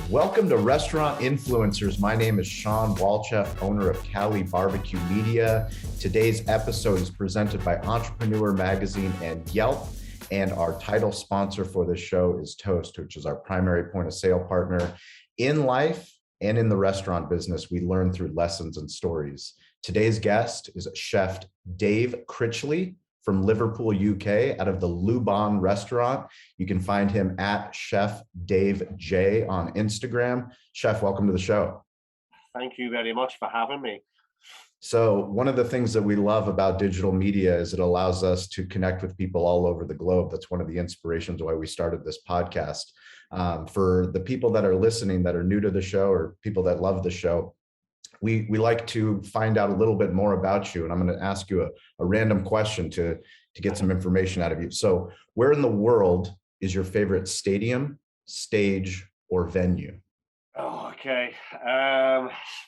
Welcome to Restaurant Influencers. My name is Sean Walchef, owner of Cali Barbecue Media. Today's episode is presented by Entrepreneur Magazine and Yelp. And our title sponsor for this show is Toast, which is our primary point of sale partner. In life and in the restaurant business, we learn through lessons and stories. Today's guest is Chef Dave Critchley from Liverpool, UK, out of the Luban restaurant. You can find him at Chef Dave J on Instagram. Chef, welcome to the show. Thank you very much for having me. So one of the things that we love about digital media is it allows us to connect with people all over the globe. That's one of the inspirations why we started this podcast. For the people that are listening that are new to the show or people that love the show, we like to find out a little bit more about you. And I'm going to ask you a random question to get some information out of you. So where in the world is your favorite stadium, stage, or venue? Oh, okay.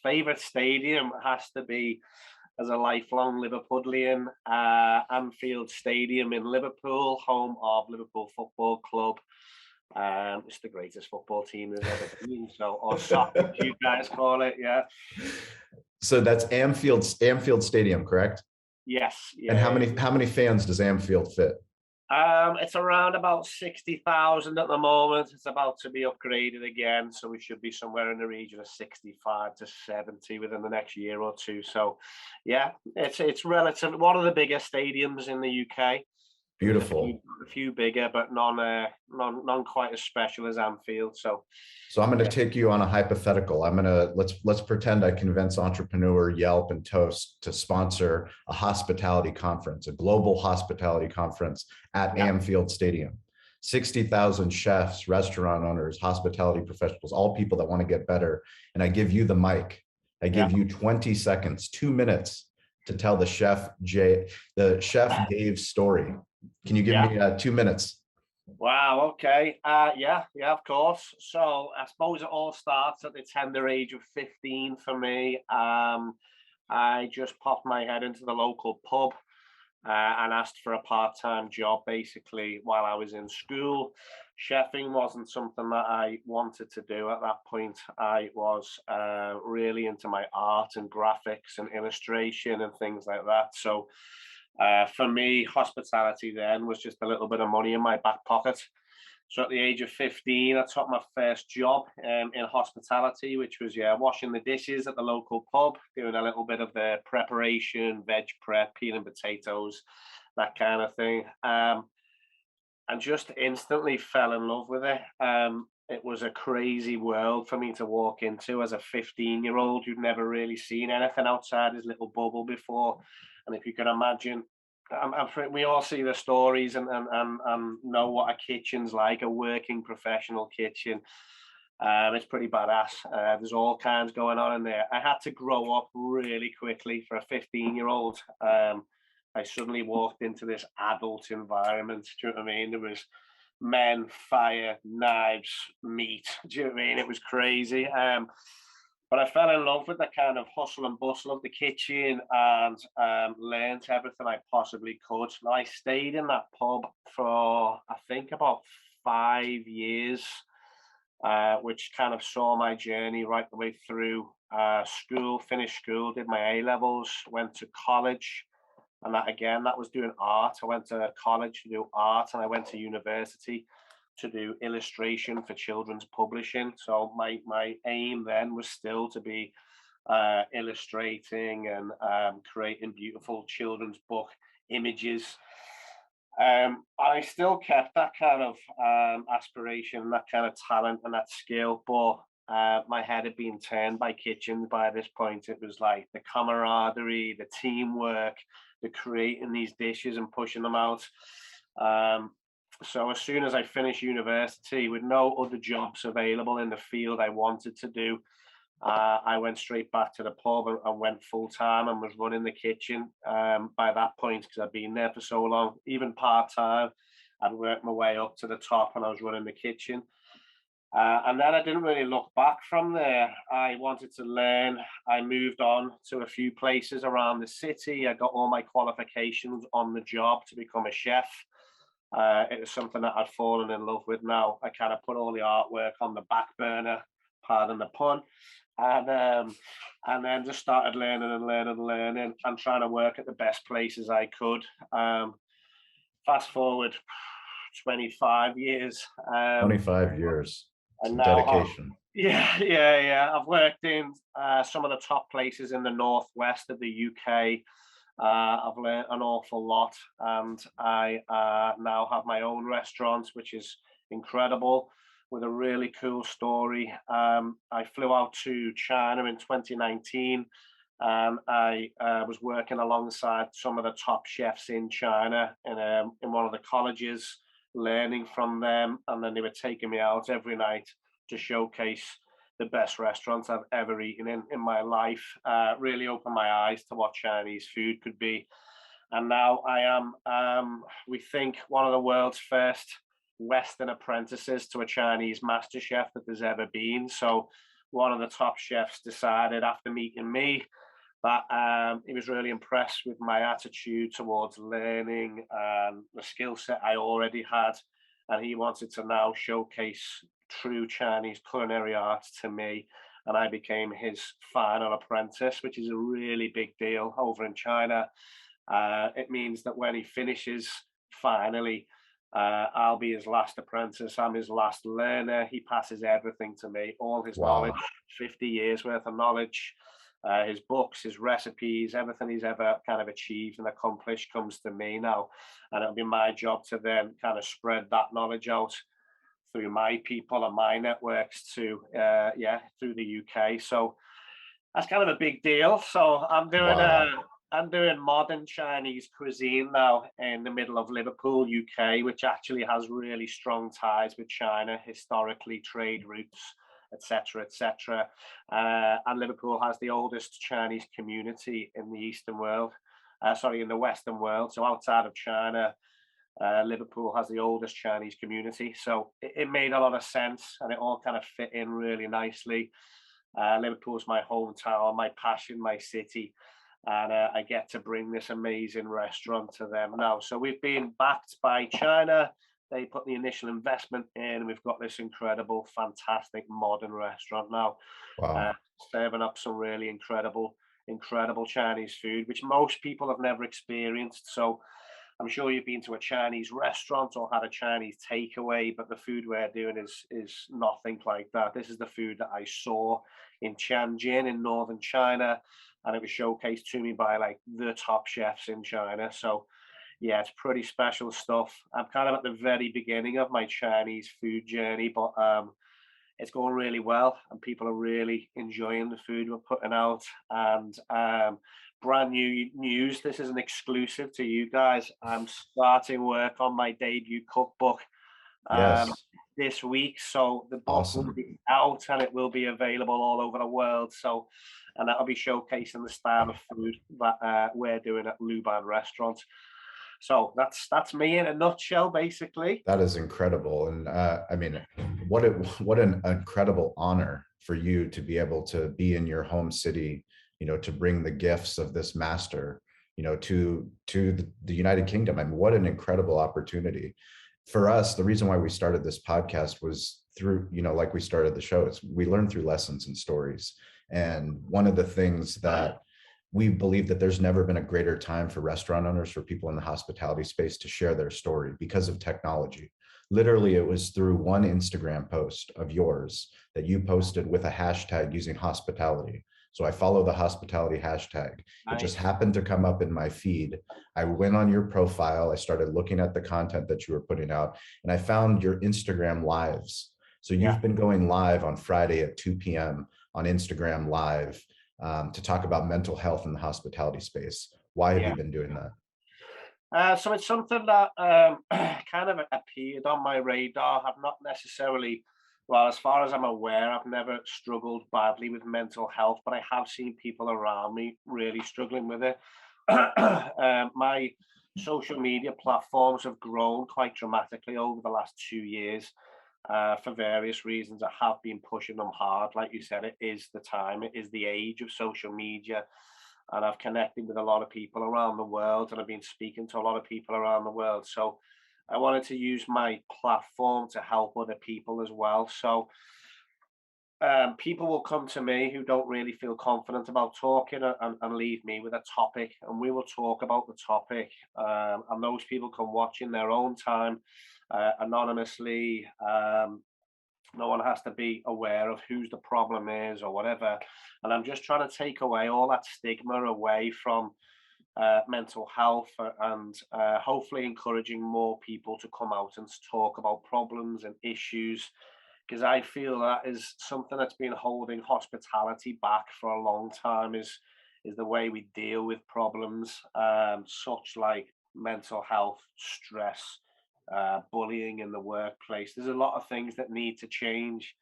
Favorite stadium has to be, as a lifelong Liverpudlian, Anfield Stadium in Liverpool, home of Liverpool Football Club. It's the greatest football team there's ever been. So, or soccer, you guys call it, yeah. So that's Anfield Stadium, correct? Yes. Yeah, And how many fans does Anfield fit? It's around about 60,000 at the moment. It's about to be upgraded again, so we should be somewhere in the region of 65 to 70 within the next year or two. So, yeah, it's relatively one of the biggest stadiums in the UK. Beautiful. A few bigger, but none quite as special as Anfield. So I'm going to take you on a hypothetical. Let's pretend I convince Entrepreneur, Yelp, and Toast to sponsor a hospitality conference, a global hospitality conference at Anfield Stadium. 60,000 chefs, restaurant owners, hospitality professionals, all people that want to get better. And I give you the mic. I give you 20 seconds, 2 minutes to tell the Chef Dave story. Can you give me 2 minutes? Wow. Okay. Yeah, of course. So I suppose it all starts at the tender age of 15 for me. I just popped my head into the local pub and asked for a part-time job, basically, while I was in school. Chefing wasn't something that I wanted to do at that point. I was really into my art and graphics and illustration and things like that. So for me, hospitality then was just a little bit of money in my back pocket. So at the age of 15, I took my first job in hospitality, which was washing the dishes at the local pub, doing a little bit of the preparation, veg prep, peeling potatoes, that kind of thing. And just instantly fell in love with it. It was a crazy world for me to walk into as a 15-year-old who'd never really seen anything outside his little bubble before. And if you can imagine, we all see the stories and know what a kitchen's like, a working professional kitchen. It's pretty badass. There's all kinds going on in there. I had to grow up really quickly for a 15-year-old. I suddenly walked into this adult environment. Do you know what I mean? There was men, fire, knives, meat. Do you know what I mean? It was crazy. But I fell in love with the kind of hustle and bustle of the kitchen and learned everything I possibly could. And I stayed in that pub for, I think, about 5 years, which kind of saw my journey right the way through school, finished school, did my A-levels, went to college. And that was doing art. I went to college to do art and I went to university to do illustration for children's publishing. So my aim then was still to be illustrating and creating beautiful children's book images. I still kept that kind of aspiration, that kind of talent and that skill, but my head had been turned by kitchens by this point. It was like the camaraderie, the teamwork, the creating these dishes and pushing them out. So as soon as I finished university with no other jobs available in the field I wanted to do, I went straight back to the pub and went full time and was running the kitchen by that point because I'd been there for so long. Even part time, I'd worked my way up to the top and I was running the kitchen. And then I didn't really look back from there. I wanted to learn. I moved on to a few places around the city. I got all my qualifications on the job to become a chef. It was something that I'd fallen in love with. Now I kind of put all the artwork on the back burner, pardon the pun, and then just started learning and learning and learning and trying to work at the best places I could. Um, Fast forward 25 years, 25 years. It's and a now dedication. yeah, yeah, yeah. I've worked in some of the top places in the northwest of the UK. I've learned an awful lot, and I now have my own restaurant, which is incredible, with a really cool story. I flew out to China in 2019, and I was working alongside some of the top chefs in China in one of the colleges, learning from them, and then they were taking me out every night to showcase the best restaurants I've ever eaten in my life. Really opened my eyes to what Chinese food could be. And now I am, we think, one of the world's first Western apprentices to a Chinese master chef that there's ever been. So one of the top chefs decided after meeting me that he was really impressed with my attitude towards learning and the skill set I already had. And he wanted to now showcase true Chinese culinary arts to me. And I became his final apprentice, which is a really big deal over in China. It means that when he finishes, finally, I'll be his last apprentice. I'm his last learner. He passes everything to me, all his knowledge, Wow. 50 years worth of knowledge, his books, his recipes, everything he's ever kind of achieved and accomplished comes to me now. And it'll be my job to then kind of spread that knowledge out through my people and my networks to, yeah, through the UK. So that's kind of a big deal. So Wow. I'm doing modern Chinese cuisine now in the middle of Liverpool, UK, which actually has really strong ties with China, historically, trade routes, etc., etc. And Liverpool has the oldest Chinese community in the Eastern world. Sorry, in the Western world. So outside of China, Liverpool has the oldest Chinese community. So it made a lot of sense, and it all kind of fit in really nicely. Liverpool's my hometown, my passion, my city, and I get to bring this amazing restaurant to them now. So we've been backed by China. They put the initial investment in. We've got this incredible, fantastic modern restaurant now, uh, Wow. serving up some really incredible Chinese food, which most people have never experienced. So I'm sure you've been to a Chinese restaurant or had a Chinese takeaway, but the food we're doing is nothing like that. This is the food that I saw in Tianjin in northern China, and it was showcased to me by like the top chefs in China. So yeah, it's pretty special stuff. I'm kind of at the very beginning of my Chinese food journey, but it's going really well, and people are really enjoying the food we're putting out. And brand new news, this is an exclusive to you guys. I'm starting work on my debut cookbook um, Yes. this week. So the book will Awesome. be out and it will be available all over the world. So, and that'll be showcasing the style of food that we're doing at Luban Restaurant. So that's me in a nutshell, basically. That is incredible. And I mean, what an incredible honor for you to be able to be in your home city, to bring the gifts of this master, to the United Kingdom. I mean, what an incredible opportunity. For us, the reason why we started this podcast was through, like we started the show, it's we learn through lessons and stories. And one of the things that we believe that there's never been a greater time for restaurant owners, for people in the hospitality space to share their story because of technology. Literally, it was through one Instagram post of yours that you posted with a hashtag using hospitality. So I follow the hospitality hashtag. It just Nice. happened to come up in my feed. I went on your profile. I started looking at the content that you were putting out, and I found your Instagram lives. So Yeah. you've been going live on Friday at 2 p.m. on Instagram Live to talk about mental health in the hospitality space. Why have Yeah. you been doing that? So it's something that kind of appeared on my radar. I've not necessarily, well, as far as I'm aware, I've never struggled badly with mental health, but I have seen people around me really struggling with it. My social media platforms have grown quite dramatically over the last 2 years for various reasons. I have been pushing them hard. Like you said, it is the time, it is the age of social media, and I've connected with a lot of people around the world, and I've been speaking to a lot of people around the world. So I wanted to use my platform to help other people as well. So people will come to me who don't really feel confident about talking and leave me with a topic, and we will talk about the topic. And those people can watch in their own time, anonymously. No one has to be aware of whose the problem is or whatever. And I'm just trying to take away all that stigma away from mental health, and hopefully encouraging more people to come out and talk about problems and issues, because I feel that is something that's been holding hospitality back for a long time, is the way we deal with problems, such like mental health, stress, bullying in the workplace. There's a lot of things that need to change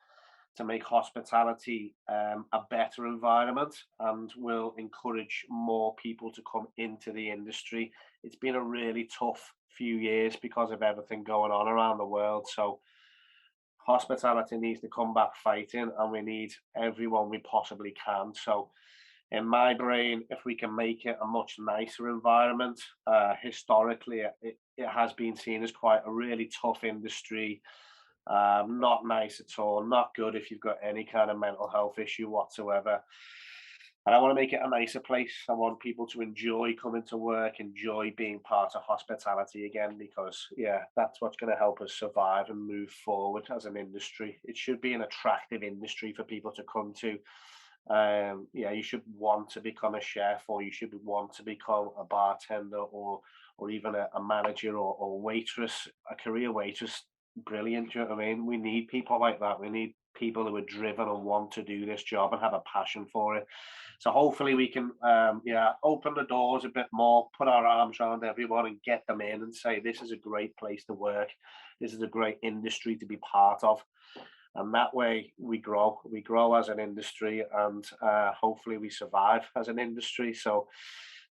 to make hospitality a better environment, and will encourage more people to come into the industry. It's been a really tough few years because of everything going on around the world. So hospitality needs to come back fighting, and we need everyone we possibly can. So in my brain, if we can make it a much nicer environment, historically it has been seen as quite a really tough industry, not nice at all, not good if you've got any kind of mental health issue whatsoever. And I want to make it a nicer place. I want people to enjoy coming to work, enjoy being part of hospitality again, because yeah, that's what's going to help us survive and move forward as an industry. It should be an attractive industry for people to come to. Yeah, you should want to become a chef, or you should want to become a bartender, or even a manager, or waitress, a career waitress. Brilliant. Do you know what I mean? We need people like that. We need people who are driven and want to do this job and have a passion for it. So hopefully we can, yeah, open the doors a bit more, put our arms around everyone and get them in and say, this is a great place to work. This is a great industry to be part of. And that way we grow as an industry, and hopefully we survive as an industry. So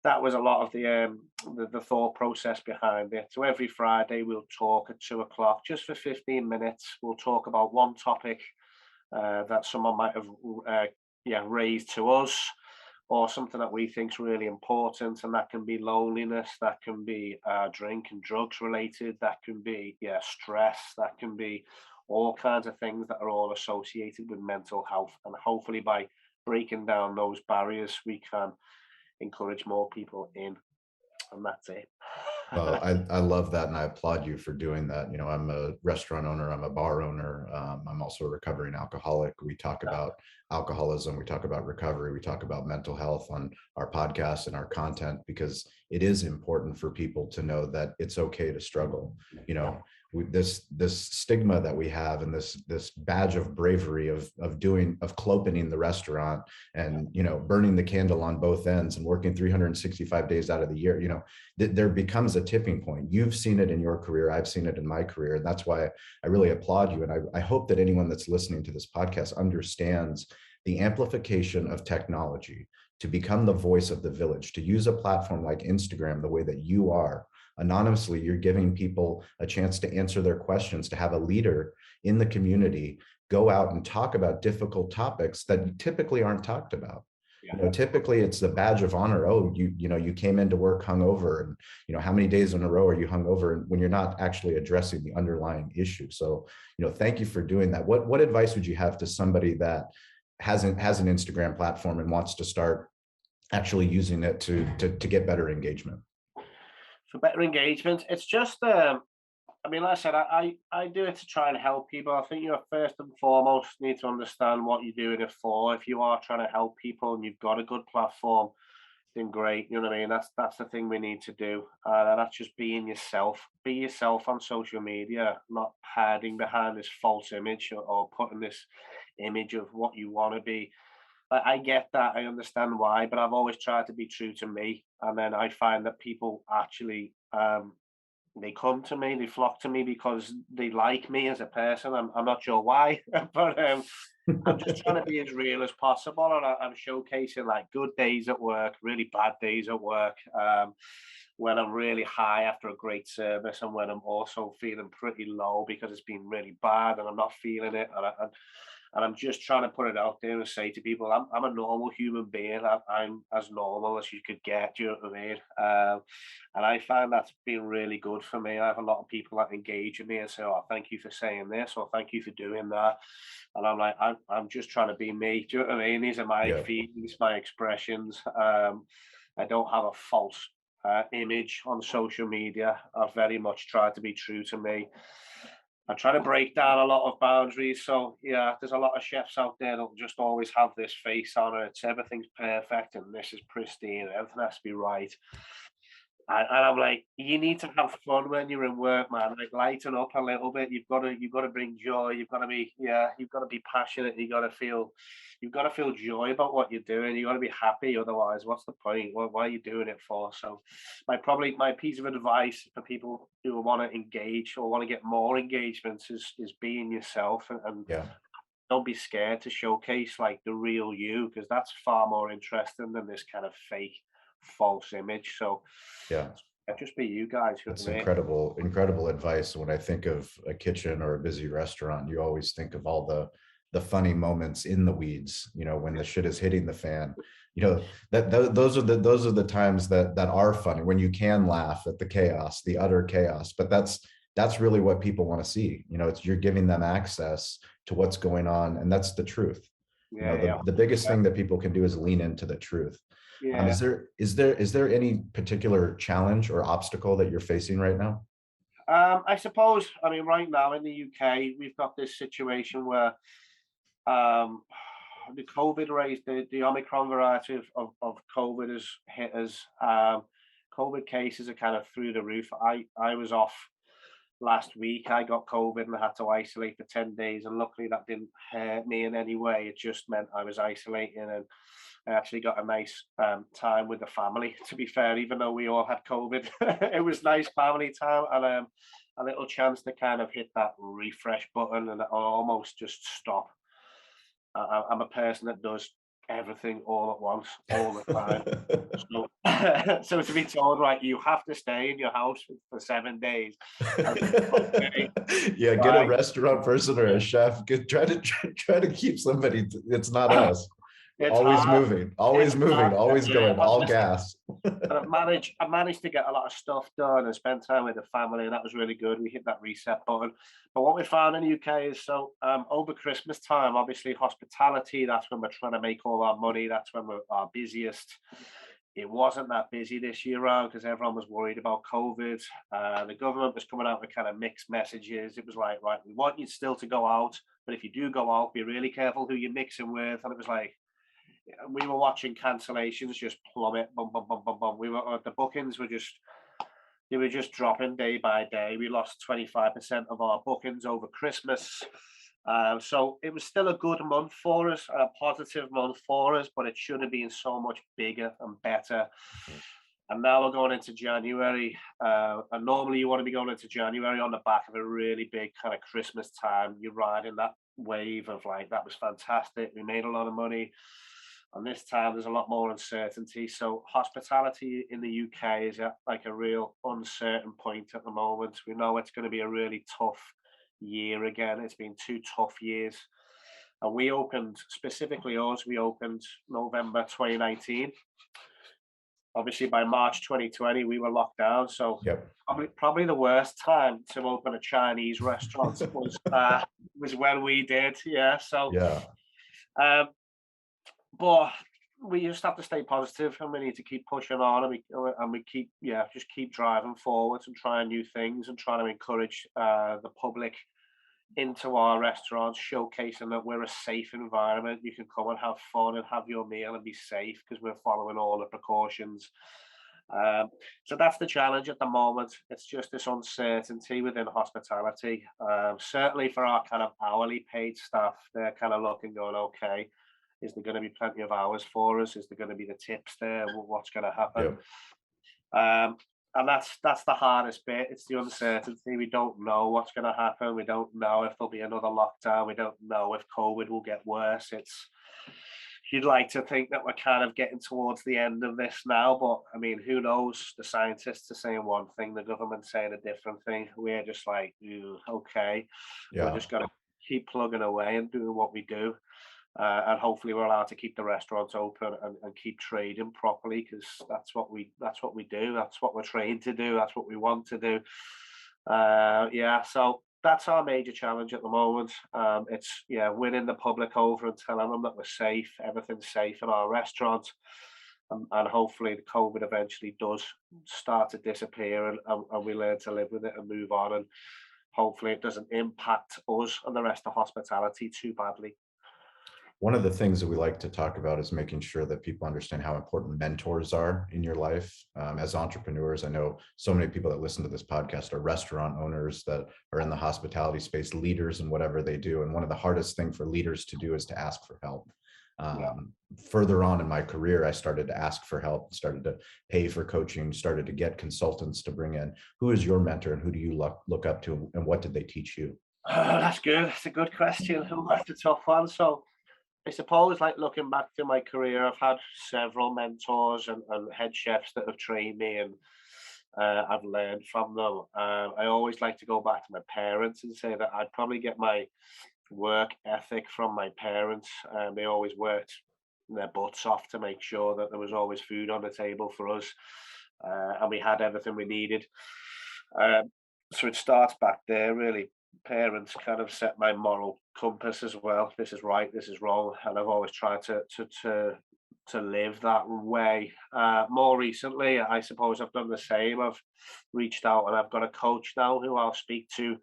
that was a lot of the thought process behind it. So every Friday we'll talk at 2 o'clock, just for 15 minutes. We'll talk about one topic that someone might have yeah, raised to us, or something that we think is really important, and that can be loneliness, that can be drink and drugs related, that can be, yeah, stress, that can be all kinds of things that are all associated with mental health. And hopefully by breaking down those barriers, we can encourage more people in, and that's it. Well, I love that, and I applaud you for doing that. You know, I'm a restaurant owner, I'm a bar owner, I'm also a recovering alcoholic. We talk about alcoholism, we talk about recovery, we talk about mental health on our podcast and our content, because it is important for people to know that it's okay to struggle. You know, this stigma that we have, and this badge of bravery of clopening the restaurant, and you know, burning the candle on both ends and working 365 days out of the year. You know, there becomes a tipping point. You've seen it in your career, I've seen it in my career, and that's why I really applaud you. And I hope that anyone that's listening to this podcast understands the amplification of technology to become the voice of the village, to use a platform like Instagram the way that you are. Anonymously, you're giving people a chance to answer their questions, to have a leader in the community go out and talk about difficult topics that typically aren't talked about. Yeah. You know, typically it's the badge of honor. Oh, you know, you came into work hungover, and you know, how many days in a row are you hungover? When you're not actually addressing the underlying issue. So, you know, thank you for doing that. What advice would you have to somebody that has an Instagram platform and wants to start actually using it to get better engagement? For better engagement, it's just I mean, like I said, I do it to try and help people. I think you first and foremost need to understand what you're doing it for. If you are trying to help people and you've got a good platform, then great. You know what I mean? That's the thing we need to do. That's just being yourself. Be yourself on social media, not hiding behind this false image, or putting this image of what you want to be. I get that. I understand why, but I've always tried to be true to me. And then I find that people actually they come to me, they flock to me because they like me as a person. I'm not sure why, but I'm just trying to be as real as possible, and I'm showcasing like good days at work, really bad days at work, when I'm really high after a great service, and when I'm also feeling pretty low because it's been really bad and I'm not feeling it. And I'm just trying to put it out there and say to people, I'm a normal human being. I'm as normal as you could get. Do you know what I mean? And I find that's been really good for me. I have a lot of people that engage with me and say, "Oh, thank you for saying this," or "Thank you for doing that." And I'm like, I'm just trying to be me. Do you know what I mean? These are my Yeah. feelings, my expressions. I don't have a false image on social media. I've very much tried to be true to me. I try to break down a lot of boundaries. So yeah, there's a lot of chefs out there that'll just always have this face on it. It's everything's perfect and this is pristine. Everything has to be right. And I'm like, you need to have fun when you're in work, man. Like lighten up a little bit. You've got to bring joy. You've got to be you've got to be passionate. You've got to feel joy about what you're doing. You got to be happy. Otherwise, what's the point? Why are you doing it for? So, my piece of advice for people who want to engage or want to get more engagements is being yourself and Yeah. don't be scared to showcase like the real you because that's far more interesting than this kind of fake false image. So Yeah. just be you guys. You know That's what I mean? incredible, incredible advice. When I think of a kitchen or a busy restaurant, you always think of all the funny moments in the weeds, when the shit is hitting the fan. Those are the times that are funny, when you can laugh at the chaos, the utter chaos. But that's really what people want to see. It's you're giving them access to what's going on, and that's the truth. Yeah, yeah, The biggest thing that people can do is lean into the truth. yeah. Is there any particular challenge or obstacle that you're facing right now? I suppose. I mean, right now in the UK, we've got this situation where um, the COVID rate, the Omicron variety of COVID has hit us. COVID cases are kind of through the roof. I was off last week. I got COVID and I had to isolate for 10 days. And luckily that didn't hurt me in any way. It just meant I was isolating and I actually got a nice time with the family, to be fair, even though we all had COVID. It was nice family time and a little chance to kind of hit that refresh button and almost just stop. I'm a person that does everything all at once, all the time. So, so to be told, right, you have to stay in your house for 7 days. I was like, okay, Yeah, get a right. restaurant person or a chef. Try to keep somebody. It's not us. It's Always hard. moving, It's always moving, hard. always Yeah, going, but all listen, gas. but I managed to get a lot of stuff done and spend time with the family, and that was really good. We hit that reset button. But what we found in the UK is so over Christmas time, obviously hospitality, that's when we're trying to make all our money. That's when we're our busiest. It wasn't that busy this year round because everyone was worried about COVID. The government was coming out with kind of mixed messages. It was like, right, we want you still to go out, but if you do go out, be really careful who you're mixing with. And it was like, we were watching cancellations just plummet, bum bum bum bum bum. The bookings were just they were just dropping day by day. We lost 25% of our bookings over Christmas. So it was still a good month for us, a positive month for us, but it should have been so much bigger and better. And now we're going into January. And normally you want to be going into January on the back of a really big kind of Christmas time. You're riding that wave of like, that was fantastic. We made a lot of money. And this time there's a lot more uncertainty. So hospitality in the UK is at like a real uncertain point at the moment. We know it's going to be a really tough year again. It's been 2 tough years. And we opened, specifically us, we opened November 2019. Obviously by March 2020, we were locked down. So Yep. probably the worst time to open a Chinese restaurant was when we did. Yeah. So Yeah. um, but we just have to stay positive and we need to keep pushing on and we keep just keep driving forwards and trying new things and trying to encourage the public into our restaurants, showcasing that we're a safe environment. You can come and have fun and have your meal and be safe because we're following all the precautions. So that's the challenge at the moment. It's just this uncertainty within hospitality. Certainly for our kind of hourly paid staff, they're kind of looking, going, okay, is there going to be plenty of hours for us? Is there going to be the tips there? What's going to happen? Yep. And that's the hardest bit. It's the uncertainty. We don't know what's going to happen. We don't know if there'll be another lockdown. We don't know if COVID will get worse. You'd like to think that we're kind of getting towards the end of this now, but I mean, who knows? The scientists are saying one thing, the government's saying a different thing. We're just like, okay, we're Yeah. just going to keep plugging away and doing what we do. And hopefully we're allowed to keep the restaurants open and keep trading properly, because that's what we do. That's what we're trained to do. That's what we want to do. Yeah, so that's our major challenge at the moment. It's winning the public over and telling them that we're safe, everything's safe in our restaurant, and hopefully the COVID eventually does start to disappear, and we learn to live with it and move on, and hopefully it doesn't impact us and the rest of hospitality too badly. One of the things that we like to talk about is making sure that people understand how important mentors are in your life. As entrepreneurs, I know so many people that listen to this podcast are restaurant owners that are in the hospitality space, leaders in whatever they do. And one of the hardest things for leaders to do is to ask for help. Yeah. Further on in my career, I started to ask for help, started to pay for coaching, started to get consultants to bring in. Who is your mentor and who do you look up to, and what did they teach you? That's good. That's a good question. That's a tough one. So I suppose, like, looking back to my career, I've had several mentors and head chefs that have trained me, and I've learned from them. I always like to go back to my parents and say that I'd probably get my work ethic from my parents. They always worked their butts off to make sure that there was always food on the table for us, and we had everything we needed. So it starts back there, really. Parents kind of set my moral compass as well. This is right, this is wrong, and I've always tried to live that way. More recently, I suppose I've done the same. I've reached out and I've got a coach now who I'll speak to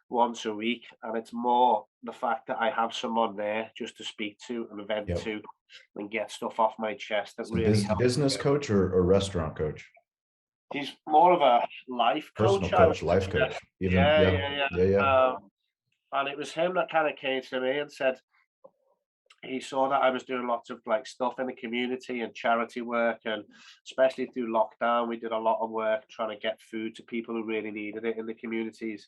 once a week, and it's more the fact that I have someone there just to speak to and vent Yep. to and get stuff off my chest that So really helps. business coach or restaurant coach? He's more of a life Personal coach, I would coach, life say. coach. Even Yeah. And it was him that kind of came to me and said he saw that I was doing lots of like stuff in the community and charity work, and especially through lockdown, we did a lot of work trying to get food to people who really needed it in the communities.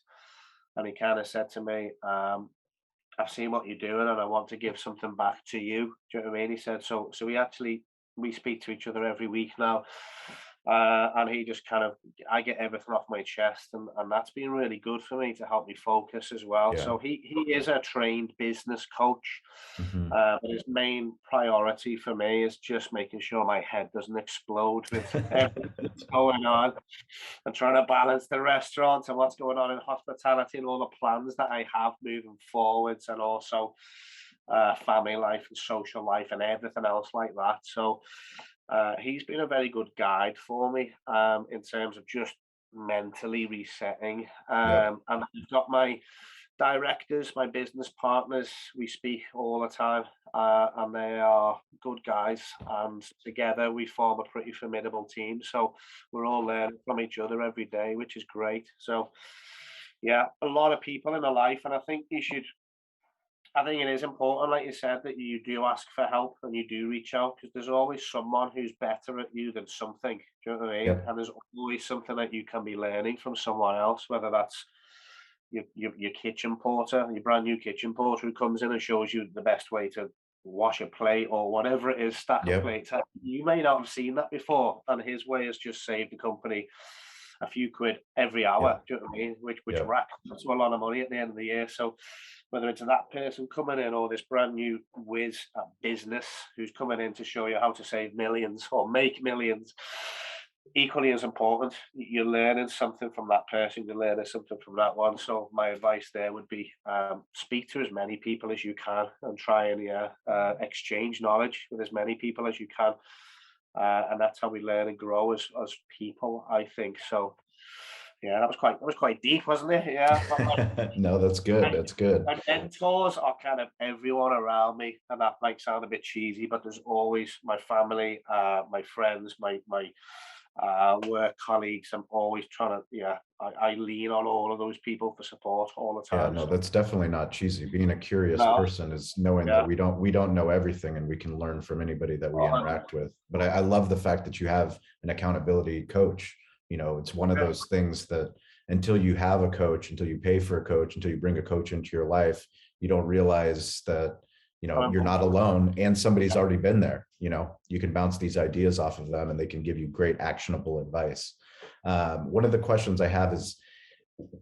And he kind of said to me, I've seen what you're doing and I want to give something back to you. Do you know what I mean? He said, so we speak to each other every week now. And he just kind of, I get everything off my chest, and that's been really good for me to help me focus as well. Yeah. So he is a trained business coach, Mhm. but his main priority for me is just making sure my head doesn't explode with everything that's going on, and trying to balance the restaurant and what's going on in hospitality and all the plans that I have moving forwards, and also family life and social life and everything else like that. So he's been a very good guide for me in terms of just mentally resetting. Yep. And I've got my directors, my business partners, we speak all the time, and they are good guys. And together we form a pretty formidable team. So we're all learning from each other every day, which is great. So, yeah, a lot of people in a life, and I think it is important, like you said, that you do ask for help and you do reach out, because there's always someone who's better at you than something. Do you know what I mean? Yep. And there's always something that you can be learning from someone else, whether that's your kitchen porter, your brand new kitchen porter who comes in and shows you the best way to wash a plate or whatever it is, stack a Yep. plate. You may not have seen that before, and his way has just saved the company a few quid every hour. Yep. Do you know what I mean? Which Yep. racks up to a lot of money at the end of the year. So whether it's that person coming in or this brand new whiz at business who's coming in to show you how to save millions or make millions, equally as important, you're learning something from that person, you're learning something from that one. So my advice there would be speak to as many people as you can and try and exchange knowledge with as many people as you can. And that's how we learn and grow as people, I think. So yeah, that was quite deep, wasn't it? Yeah. No, that's good. That's good. My mentors are kind of everyone around me, and that might sound a bit cheesy, but there's always my family, my friends, my work colleagues. I'm always trying to, I lean on all of those people for support all the Yeah, time. no, So, that's definitely not cheesy. Being a curious no, person is knowing yeah, that we don't know everything, and we can learn from anybody that we interact with. But I love the fact that you have an accountability coach. You know, it's one of yeah, those things that until you have a coach, until you pay for a coach, until you bring a coach into your life, you don't realize that, you know, you're not alone and somebody's already been there. You know, you can bounce these ideas off of them and they can give you great actionable advice. One of the questions I have is,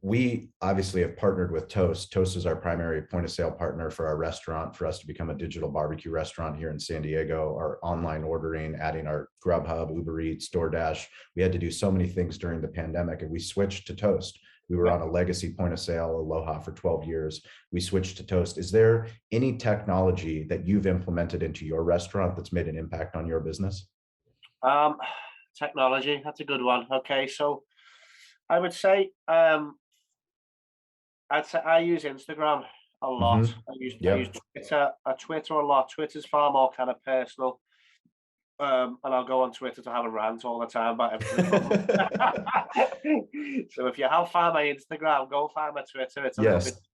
We obviously have partnered with Toast. Toast is our primary point of sale partner for our restaurant, for us to become a digital barbecue restaurant here in San Diego. Our online ordering, adding our Grubhub, Uber Eats, DoorDash. We had to do so many things during the pandemic, and we switched to Toast. We were Yeah. on a legacy point of sale, Aloha, for 12 years. We switched to Toast. Is there any technology that you've implemented into your restaurant that's made an impact on your business? Um, Technology, that's a good one. Okay, so I would say I'd say I use Instagram a lot. Hmm. I use Yep. Twitter a lot. Twitter's far more kind of personal. And I'll go on Twitter to have a rant all the time about everything that's going on. So if you have found my Instagram, go find my Twitter. It's a little bit Yes, different.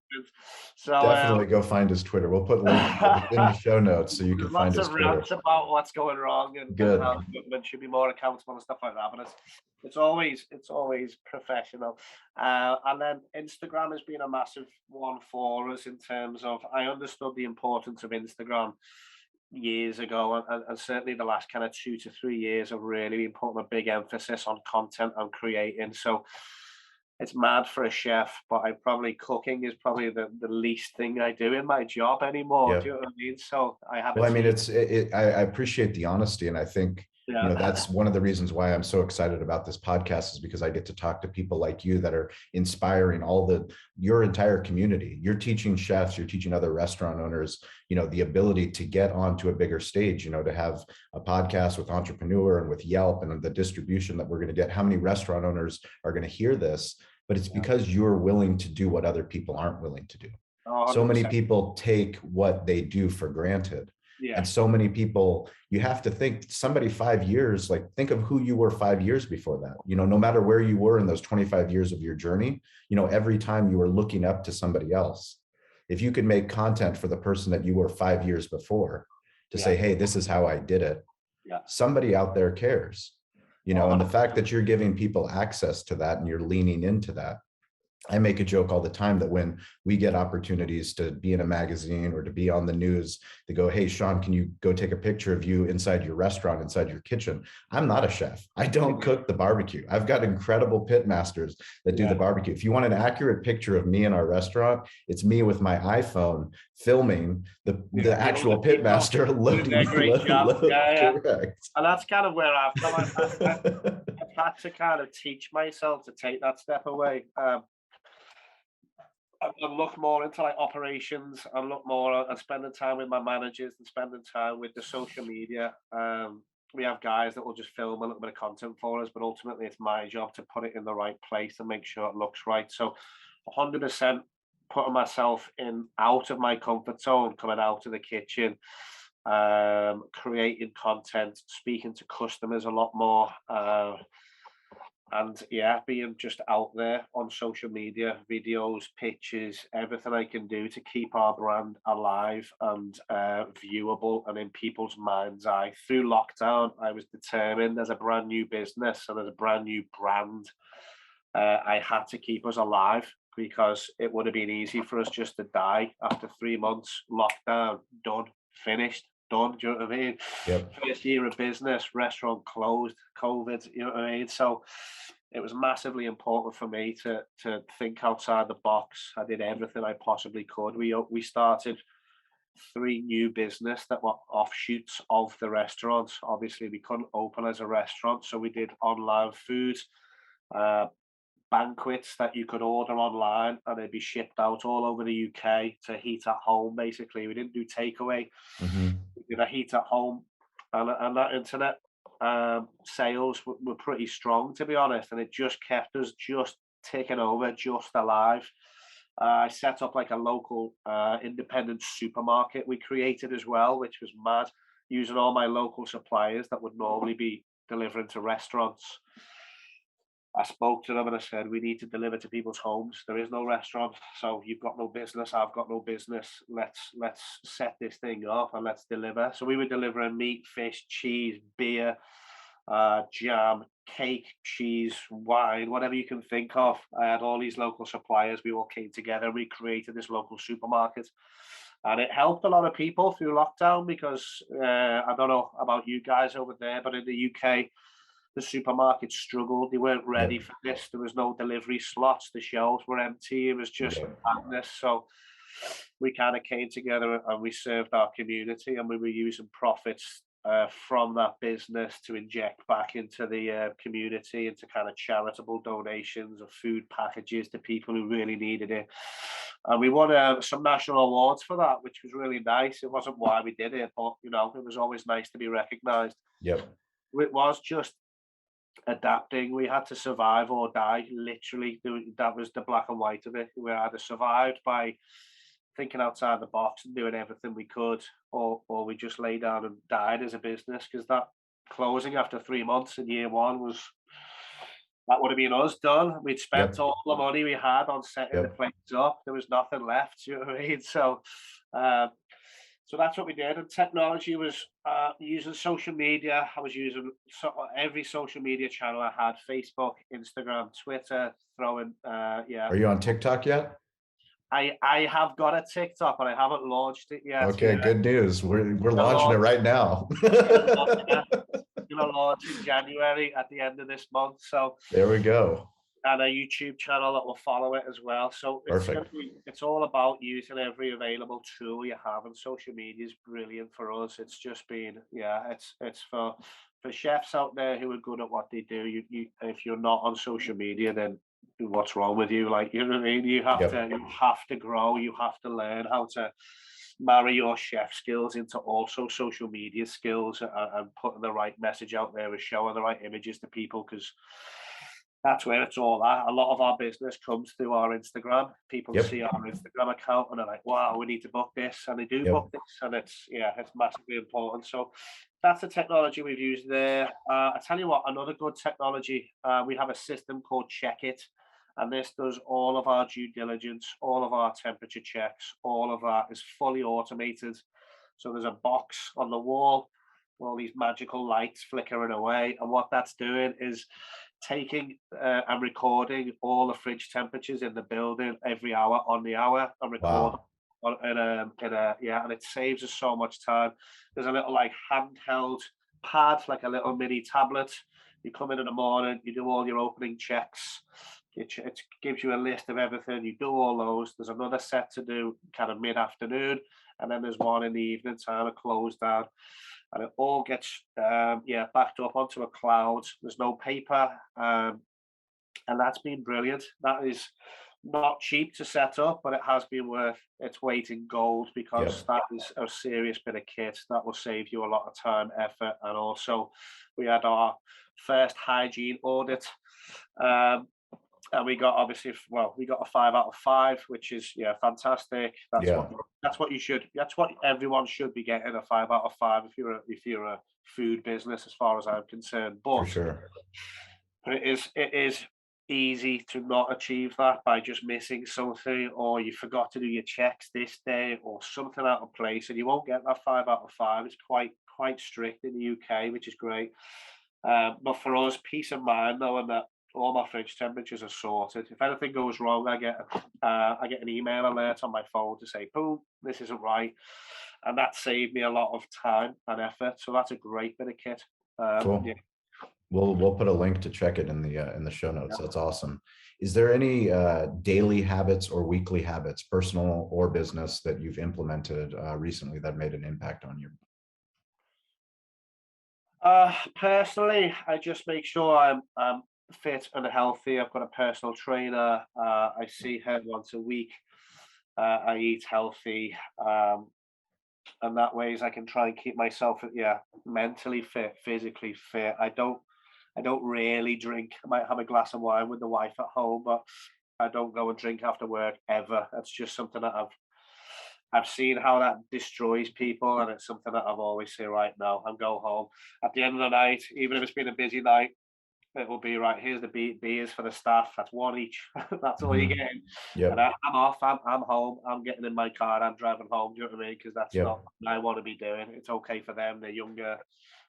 So definitely go find his Twitter. We'll put links in the show notes so you can there's find lots his of Twitter. rants about what's going wrong and Good. how government should be more accountable and stuff like that. But it's always professional. And then Instagram has been a massive one for us in terms of I understood the importance of Instagram years ago, and certainly the last kind of 2 to 3 years have really been putting a big emphasis on content and creating. So it's mad for a chef, but I probably cooking is probably the least thing I do in my job anymore. Do Yeah. you know what I mean? So I have a Well, I mean, team. I appreciate the honesty, and I think, Yeah. that's one of the reasons why I'm so excited about this podcast, is because I get to talk to people like you that are inspiring your entire community. You're teaching chefs, you're teaching other restaurant owners, the ability to get onto a bigger stage, to have a podcast with Entrepreneur and with Yelp and the distribution that we're going to get. How many restaurant owners are going to hear this? But it's Yeah. because you're willing to do what other people aren't willing to do. Oh, So many 100%. people take what they do for granted. Yeah. And so many people, you have to think somebody 5 years, like think of who you were 5 years before that. No matter where you were in those 25 years of your journey, every time you were looking up to somebody else. If you could make content for the person that you were 5 years before to Yeah. say, hey, this is how I did it, Yeah. somebody out there cares. Oh, And the fact 100%. that you're giving people access to that and you're leaning into that, I make a joke all the time that when we get opportunities to be in a magazine or to be on the news, they go, hey, Sean, can you go take a picture of you inside your restaurant, inside your kitchen? I'm not a chef. I don't cook the barbecue. I've got incredible pit masters that do the Yeah. barbecue. If you want an accurate picture of me in our restaurant, it's me with my iPhone filming the Yeah. actual The pit people master doing their loading. great job. Yeah. Yeah. Correct. And that's kind of where I've come. I've had to kind of teach myself to take that step away. And look more into like operations and look more and spending time with my managers and spending time with the social media. We have guys that will just film a little bit of content for us, but ultimately it's my job to put it in the right place and make sure it looks right. So 100% putting myself in out of my comfort zone, coming out of the kitchen, creating content, speaking to customers a lot more. And yeah, being just out there on social media, videos, pictures, everything I can do to keep our brand alive and viewable and in people's mind's eye. Through lockdown, I was determined as a brand new business and as a brand new brand, I had to keep us alive because it would have been easy for us just to die after 3 months, lockdown, done, finished. Done, do you know what I mean? Yep. First year of business, restaurant closed, COVID, you know what I mean? So it was massively important for me to think outside the box. I did everything I possibly could. We started 3 new business that were offshoots of the restaurant. Obviously, we couldn't open as a restaurant, so we did online food, uh, banquets that you could order online and they'd be shipped out all over the UK to heat at home. Basically, we didn't do takeaway. Mhm. We did a heat at home, and that internet sales were pretty strong, to be honest, and it just kept us just ticking over, just alive. I set up like a local independent supermarket we created as well, which was mad, using all my local suppliers that would normally be delivering to restaurants. I spoke to them and I said, we need to deliver to people's homes. There is no restaurant, so you've got no business. I've got no business. Let's set this thing up and let's deliver. So we were delivering meat, fish, cheese, beer, jam, cake, cheese, wine, whatever you can think of. I had all these local suppliers. We all came together. We created this local supermarket, and it helped a lot of people through lockdown because I don't know about you guys over there, but in the UK the supermarkets struggled. They weren't ready Yep. for this. There was no delivery slots. The shelves were empty. It was just Yep. madness. So we kind of came together and we served our community, and we were using profits from that business to inject back into the community, into kind of charitable donations of food packages to people who really needed it. And we won some national awards for that, which was really nice. It wasn't why we did it, but you know, it was always nice to be recognised. Yep. It was just adapting. We had to survive or die. Literally, that was the black and white of it. We either survived by thinking outside the box and doing everything we could, or we just lay down and died as a business, because that closing after 3 months in year one was, that would have been us done. We'd spent Yep. all the money we had on setting the Yep. place up. There was nothing left. You know what I mean? Uh, so that's what we did. And technology was using social media. I was using every social media channel I had: Facebook, Instagram, Twitter. Throwing, yeah. Are you on TikTok yet? I have got a TikTok, but I haven't launched it yet. Okay, Yeah, good news. We're gonna launching it launch, right now. yeah, gonna launch in January at the end of this month. So, There we go. and a YouTube channel that will follow it as well. So Perfect. it's all about using every available tool you have, and social media is brilliant for us. It's just been, yeah, it's for chefs out there who are good at what they do. You if you're not on social media, then what's wrong with you? Like, you know what I mean? Yep. You have to grow. You have to learn how to marry your chef skills into also social media skills, and putting the right message out there, and showing the right images to people, because that's where it's all at. A lot of our business comes through our Instagram. People Yep. see our Instagram account and they're like, wow, we need to book this. And they do Yep. book this. And it's, yeah, it's massively important. So that's the technology we've used there. I tell you what, another good technology, we have a system called Check It. And this does all of our due diligence, all of our temperature checks, all of that is fully automated. So there's a box on the wall, all these magical lights flickering away. And what that's doing is taking and recording all the fridge temperatures in the building every hour on the hour, and record Wow. yeah, and it saves us so much time. There's a little like handheld pad, like a little mini tablet. You come in the morning, you do all your opening checks. It gives you a list of everything. You do all those. There's another set to do kind of mid-afternoon, and then there's one in the evening time, a close down, and it all gets yeah, backed up onto a cloud. There's no paper, and that's been brilliant. That is not cheap to set up, but it has been worth its weight in gold, because Yep. that is a serious bit of kit that will save you a lot of time, effort, and also we had our first hygiene audit. Um, and we got, obviously, well, we got a 5 out of 5, which is, yeah, fantastic. Yeah, That's what you should, that's what everyone should be getting, a 5 out of 5 if you're a food business, as far as I'm concerned. for But sure. it is easy to not achieve that by just missing something, or you forgot to do your checks this day, or something out of place, and you won't get that 5 out of 5. It's quite strict in the UK, which is great. But for us, peace of mind knowing that all my fridge temperatures are sorted. If anything goes wrong, I get an email alert on my phone to say, "Boom, this isn't right," and that saved me a lot of time and effort. So that's a great bit of kit. Yeah, Cool. We'll put a link to check it in the show notes. yeah. That's awesome. Is there any daily habits or weekly habits, personal or business, that you've implemented recently that made an impact on you? Personally, I just make sure I'm fit and healthy. I've got a personal trainer. I see her once a week. I eat healthy, and that ways I can try and keep myself, yeah, mentally fit, physically fit. I don't really drink. I might have a glass of wine with the wife at home, but I don't go and drink after work ever. That's just something that I've seen how that destroys people, and it's something that I've always say, right now, and go home at the end of the night, even if it's been a busy night. It will be right. Here's the beers for the staff. That's one each. That's all you're Mhm. getting. And Yep. I'm off. I'm home. I'm getting in my car. I'm driving home. Do you know what I mean? Because that's not Yep. what I want to be doing. It's okay for them. They're younger.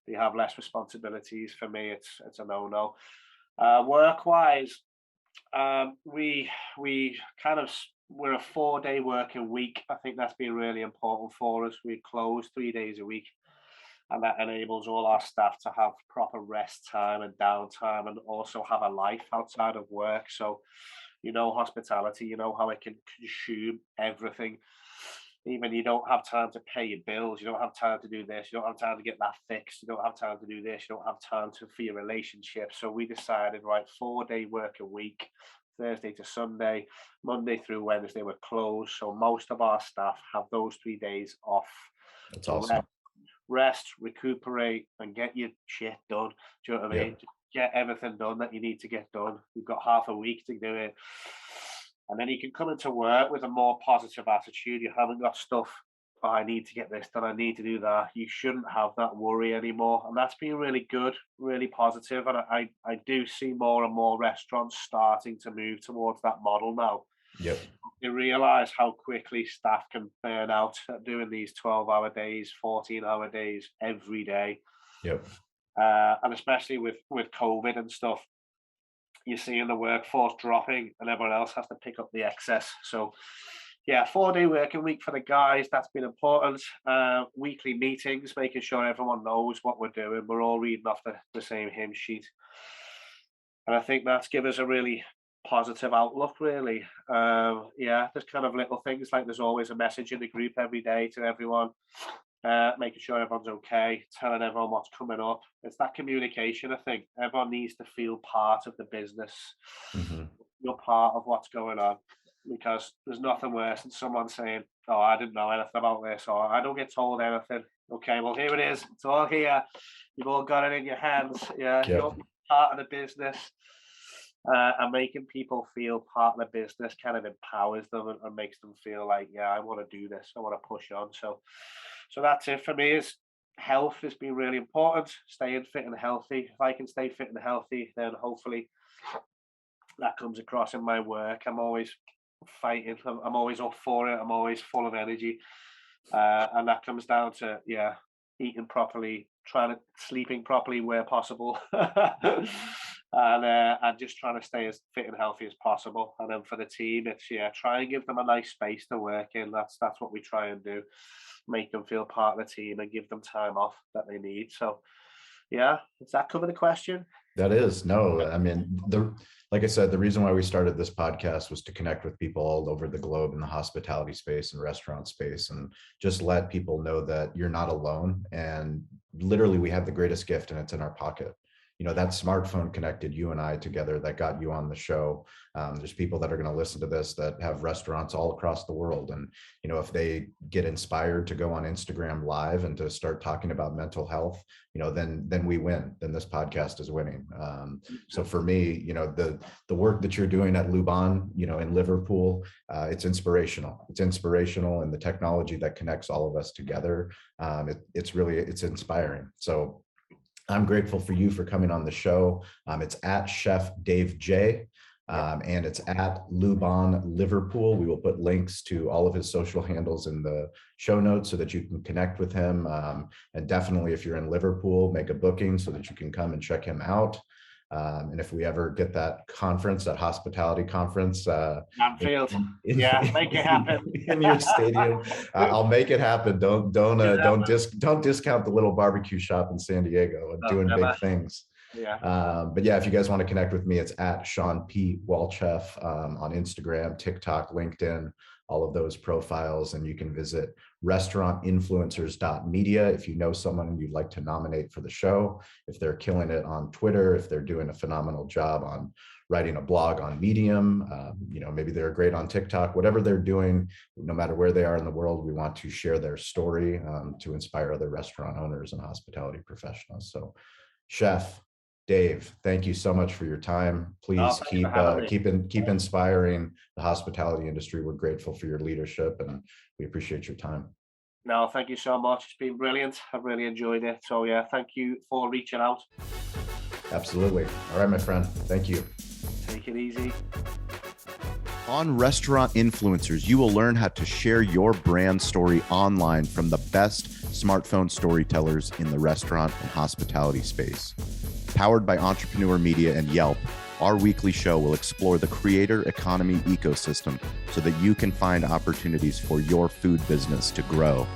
They have less responsibilities. For me, it's a no-no. Work wise, we kind of we're a 4-day working week. I think that's been really important for us. We close 3 days a week. and that enables all our staff to have proper rest time and downtime, and also have a life outside of work. So, hospitality, how it can consume everything. Even you don't have time to pay your bills, you don't have time to do this, you don't have time to get that fixed, you don't have time to do this, you don't have time for your relationship. So we decided, right, 4-day work a week, Thursday to Sunday, Monday through Wednesday we're closed. So most of our staff have those 3 days off. That's to awesome. Rest, recuperate, and get your shit done. Do you know what I mean? Yep. Get everything done that you need to get done. You've got half a week to do it. And then you can come into work with a more positive attitude. You haven't got stuff, oh, I need to get this done, I need to do that. You shouldn't have that worry anymore. And that's been really good, really positive. And I do see more and more restaurants starting to move towards that model now. Yep. You realize how quickly staff can burn out at doing these 12-hour days, 14-hour days every day. Yep. And especially with COVID and stuff, you're seeing the workforce dropping and everyone else has to pick up the excess. So yeah, 4-day working week for the guys, that's been important. Weekly meetings, making sure everyone knows what we're doing. We're all reading off the same hymn sheet. And I think that's given us a really positive outlook, really. There's kind of little things like there's always a message in the group every day to everyone, making sure everyone's okay, telling everyone what's coming up. It's that communication. I think everyone needs to feel part of the business. Mm-hmm. You're part of what's going on, because there's nothing worse than someone saying, oh, I didn't know anything about this, or I don't get told anything. Okay, well, here it is. It's all here. You've all got it in your hands. Yeah, Yep. you're part of the business. And making people feel part of the business kind of empowers them and makes them feel like, yeah, I want to do this. I want to push on. So that's it for me. Is health has been really important. Staying fit and healthy. If I can stay fit and healthy, then hopefully that comes across in my work. I'm always fighting. I'm always up for it. I'm always full of energy. And that comes down to, eating properly, sleeping properly where possible. And just trying to stay as fit and healthy as possible. And then for the team, it's try and give them a nice space to work in. That's what we try and do. Make them feel part of the team and give them time off that they need. So does that cover the question? That is. No, I mean, like I said, the reason why we started this podcast was to connect with people all over the globe in the hospitality space and restaurant space, and just let people know that you're not alone. And literally, we have the greatest gift, and it's in our pocket. That smartphone connected you and I together that got you on the show. There's people that are going to listen to this that have restaurants all across the world. And, if they get inspired to go on Instagram Live and to start talking about mental health, then we win. Then this podcast is winning. So for me, the work that you're doing at Luban, in Liverpool, it's inspirational. It's inspirational, and the technology that connects all of us together, it's inspiring. So I'm grateful for you for coming on the show. It's at Chef Dave J, and it's at Luban Liverpool. We will put links to all of his social handles in the show notes so that you can connect with him. And definitely, if you're in Liverpool, make a booking so that you can come and check him out. And if we ever get that conference, that hospitality conference, Anfield, make it happen in your stadium, I'll make it happen. Don't discount the little barbecue shop in San Diego and doing big things. But if you guys want to connect with me, it's at Sean P. Walchef on Instagram, TikTok, LinkedIn, all of those profiles. And you can visit restaurantinfluencers.media if you know someone you'd like to nominate for the show, if they're killing it on Twitter, if they're doing a phenomenal job on writing a blog on Medium, maybe they're great on TikTok, whatever they're doing, no matter where they are in the world, we want to share their story to inspire other restaurant owners and hospitality professionals. So Chef Dave, thank you so much for your time. Please keep inspiring the hospitality industry. We're grateful for your leadership, and we appreciate your time. No, thank you so much. It's been brilliant. I've really enjoyed it. So thank you for reaching out. Absolutely. All right, my friend. Thank you. Take it easy. On Restaurant Influencers, you will learn how to share your brand story online from the best smartphone storytellers in the restaurant and hospitality space. Powered by Entrepreneur Media and Yelp, our weekly show will explore the creator economy ecosystem so that you can find opportunities for your food business to grow.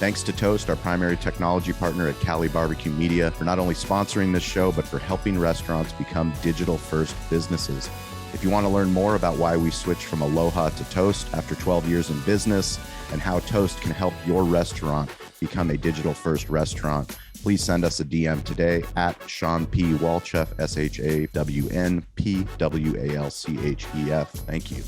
Thanks to Toast, our primary technology partner at Cali Barbecue Media, for not only sponsoring this show, but for helping restaurants become digital-first businesses. If you want to learn more about why we switched from Aloha to Toast after 12 years in business and how Toast can help your restaurant become a digital-first restaurant, please send us a DM today at Sean P. Walchef, ShawnPWalchef. Thank you.